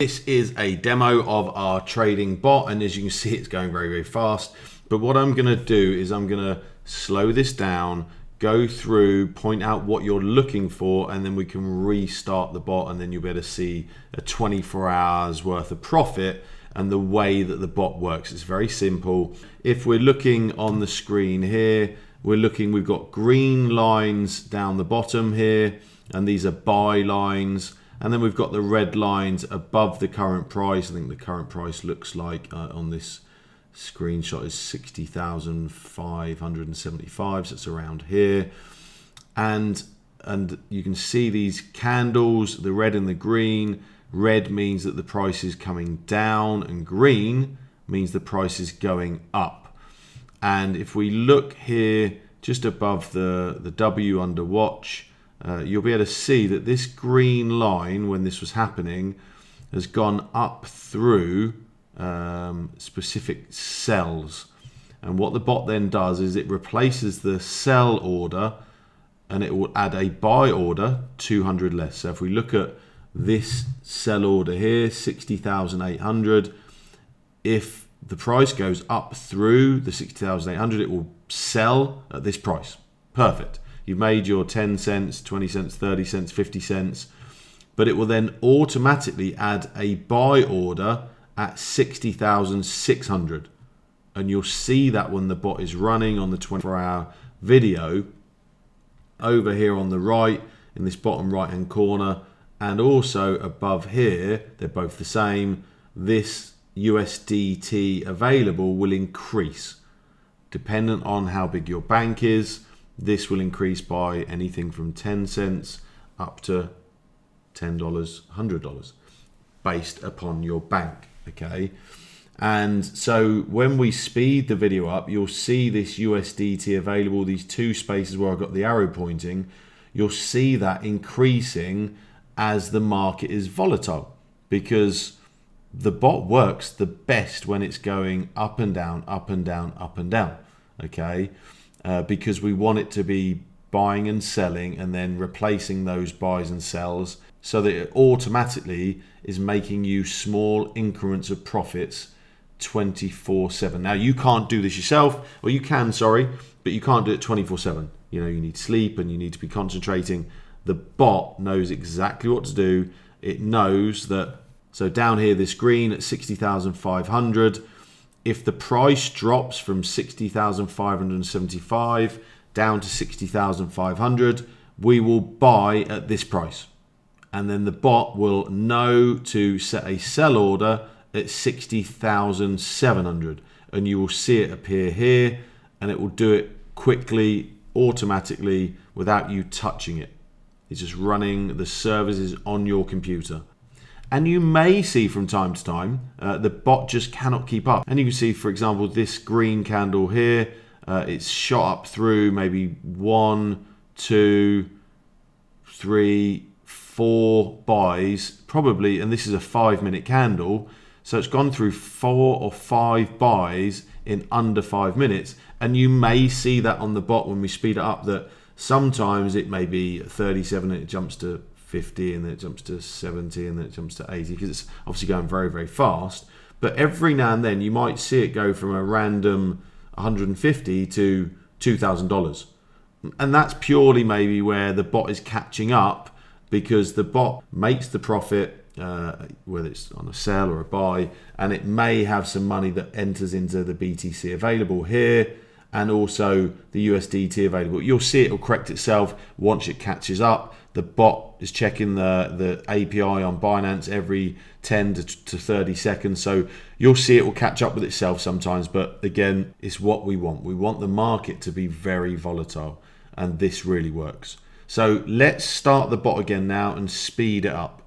This is a demo of our trading bot, and as you can see, it's going very, very fast. But what I'm going to do is I'm going to slow this down, go through, point out what you're looking for, and then we can restart the bot, and then you'll be able to see a 24 hours worth of profit and the way that the bot works. It's very simple. If we're looking on the screen here, we've got green lines down the bottom here, and these are buy lines. And then we've got the red lines above the current price. I think the current price looks like on this screenshot is 60,575, so it's around here. And you can see these candles, the red and the green. Red means that the price is coming down, and green means the price is going up. And if we look here just above the W under watch, you'll be able to see that this green line, when this was happening, has gone up through specific cells. And what the bot then does is it replaces the sell order and it will add a buy order 200 less. So if we look at this sell order here, 60,800, if the price goes up through the 60,800, it will sell at this price. Perfect. You've made your 10 cents, 20 cents, 30 cents, 50 cents, but it will then automatically add a buy order at 60,600. And you'll see that when the bot is running on the 24-hour video over here on the right in this bottom right hand corner, and also above here, they're both the same. This USDT available will increase dependent on how big your bank is. This will increase by anything from 10 cents up to $10, $100 based upon your bank, okay? And so when we speed the video up, you'll see this USDT available, these two spaces where I've got the arrow pointing, you'll see that increasing as the market is volatile, because the bot works the best when it's going up and down, up and down, up and down, okay? Because we want it to be buying and selling and then replacing those buys and sells, so that it automatically is making you small increments of profits 24/7. Now, you can't do this yourself, or you can, sorry, but you can't do it 24/7. You know, you need sleep and you need to be concentrating. The bot knows exactly what to do. It knows that, so down here, this green at 60,500, if the price drops from 60,575 down to 60,500, we will buy at this price. And then the bot will know to set a sell order at 60,700. And you will see it appear here, and it will do it quickly, automatically, without you touching it. It's just running the services on your computer. And you may see from time to time, the bot just cannot keep up. And you can see, for example, this green candle here, it's shot up through maybe 1, 2, 3, 4 buys, probably, and this is a 5-minute candle. So it's gone through 4 or 5 buys in under 5 minutes. And you may see that on the bot when we speed it up, that sometimes it may be 37 and it jumps to 50, and then it jumps to 70, and then it jumps to 80, because it's obviously going very, very fast. But every now and then you might see it go from a random 150 to $2,000. And that's purely maybe where the bot is catching up, because the bot makes the profit, whether it's on a sell or a buy, and it may have some money that enters into the BTC available here, and also the USDT available. You'll see it will correct itself once it catches up. The bot is checking the API on Binance every 10 to 30 seconds. So you'll see it will catch up with itself sometimes. But again, it's what we want. We want the market to be very volatile. And this really works. So let's start the bot again now and speed it up.